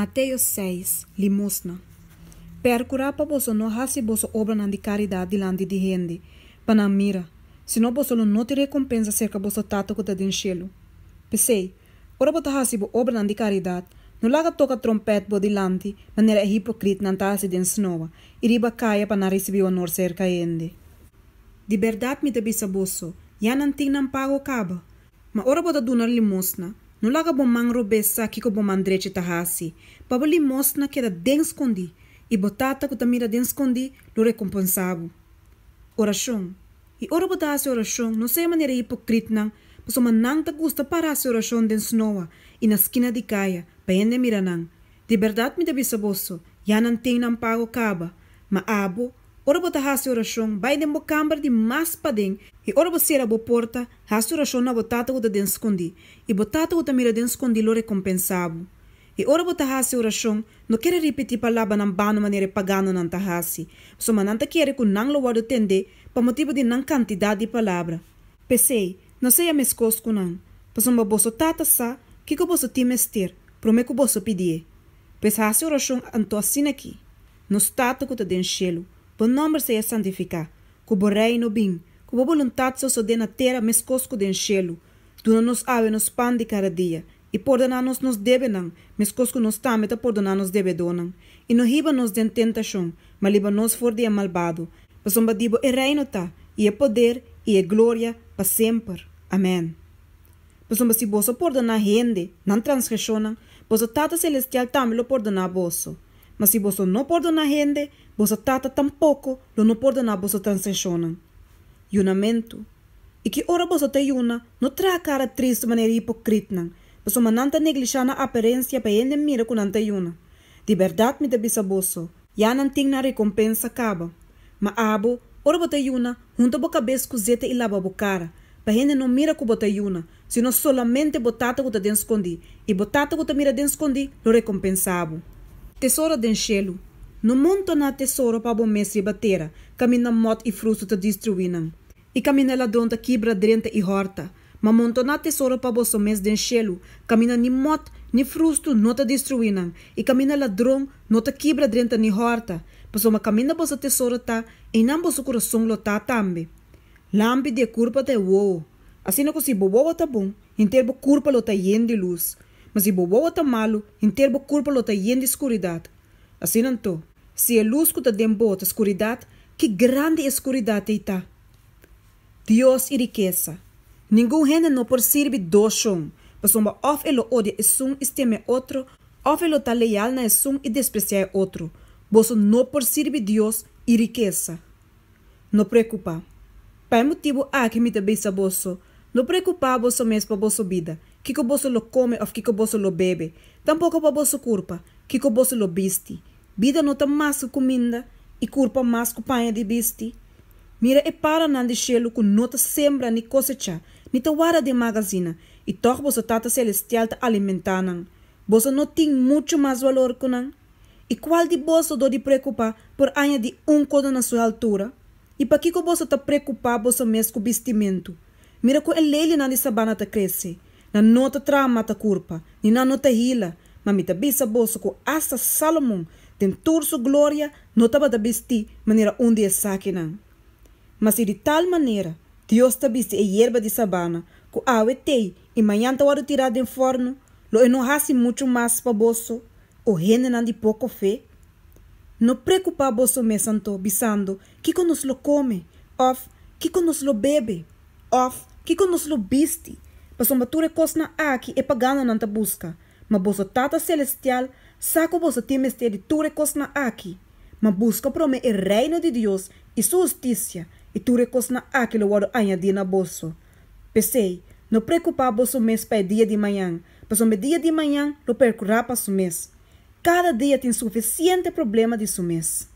Mateus 6, limosna. Percurar para você não hasi você obra de caridade diante de gente, para mira, senão você não te recompensa cerca você tato que está dentro do cielo. Pensei, ora você hasi obra de caridade, não laga toca trompete bo dilante, maneira hipocrita não tá dentro snova, e riba caia para não receber honor cerca gente. De verdade me te bisa bosso, já não tem não pago caba, mas ora você donar limosna. Não laga bom mangro bessa que ko bom mandreche tahasi. Pabo limosna que era den escondi. E botata que tamira den escondi lo recompensavo. Oração. E ora botase oração, não sei a maneira hipocrita não. Mas uma não te gusta para a oração den snowa. E na esquina de caia, pa ende mira não. De verdade me debisa bosso. Já não tem não pago caba. Ma abo. Ora bota hasi oração, vai den bo câmara de mais padem, e ora você era bo porta, hasi oração na botata que den escondi, e botata que mira den escondi lo recompensavo. E ora bota hasi oração, não quer repetir palavra não bano maneira pagano não ta hasi, só mananta quer que não lo wado tende, pa motivo de não quantidade de palavra. Pensei, não sei a mes cosco não, pa só bosso tata sa, que bosso timester, prome que bosso pedir. Pes hasi oração anto assim aqui, nos tata que den cielo. Por nome seja santificado, que o reino bem, que a vontade só de na terra mescosco den cielo, dona-nos ave nos pão de cada dia, e perdona-nos nos debenam, mescosco nos tameta perdona-nos debedonan, e não riba-nos de tentação, mas liba-nos for de malvado, mas dibo e reino tá, e é poder, e é glória, para sempre. Amém. Mas se você perdona gente, não transgressionan, você tata celestial também lo perdona vosso. Mas se você não perdona gente, você tata tampouco lo não perdona você transgressionan. Junamento. E que ora você te yuna, não traz cara triste maneira hipocrita não. Você mananta negligenciar a aparência para ele mira com nanta yuna. De verdade me debisa você, já não tem na recompensa acaba. Mas abo, ora você yuna, junto a cabeça com zeta e lava a cara. Para ele não mira com você yuna, senão solamente botata que te den escondi. E botata que te mira den escondi, lo recompensavo. Tesouro den cielo. No monto na tesouro para bom mestre batera, camina mot e fruto te destruinam. E camina ladrão te quebra drenta e horta. Ma monto na tesouro para bom mes den cielo, camina ni mot ni fruto não te destruinam. E camina ladrão não te quebra drenta ni horta. Paso ma camina bosso tesouro ta, e não bosso coração lo ta tambe. Lampi de curpa te uou. Assim não se bobo tá bom, interbo curpa lo ta yen de luz. Mas se bobo tá malo, interbo curpa lo ta yen de escuridade. Assim não tô. Se a luz que te dembo a escuridade, que grande escuridade está. Deus e riqueza. Ninguém gente não percebe dois som. Mas uma of ele odia um e teme outro, of ele tá leal na um e despreciar outro. Você não percebe Deus e riqueza. Não preocupa. Pai motivo que me te beisa você. Não preocupa você mesmo para você vida. Que você lo come ou que você lo bebe. Tampouco para você culpa. Que você lo viste. Vida não tá mais comida e culpa mais que panha de viste. Mira e para não de cielo que não te sembra ni cosecha, ni te guarda de magazina. E toch você tata celestial te alimentar. Você não tem muito mais valor que não. E qual de você do de preocupar por anha de codo na sua altura? E para que você te preocupar você mesmo com vestimento? Mira que ele lele na de sabana te cresce. Na não te trama te culpa, ni na não te hila. Mas me te bisa você que hasta Salomão tem toda sua glória, não estava a vestir maneira onde é saquinã. Mas se de tal maneira, Deus te viste a erva de sabana, que a tei e manhã te vai tirar de forno, lo não hace muito mais para você, ou gente não de pouco fé. Não preocupa você me santo, bisando, que nos lo come, of que nos lo bebe, of que nos lo viste, para somatura cosna aqui e pagano não te busca, mas você tata celestial, saco você tem de ture cosna aqui, mas busca para mim o reino de Deus e sua justiça, e ture cosna aqui lo wado añadir na bolso. Pensei, não preocupa você mês para dia de manhã, mas o dia de manhã lo percorra para su mês. Cada dia tem suficiente problema de su mês.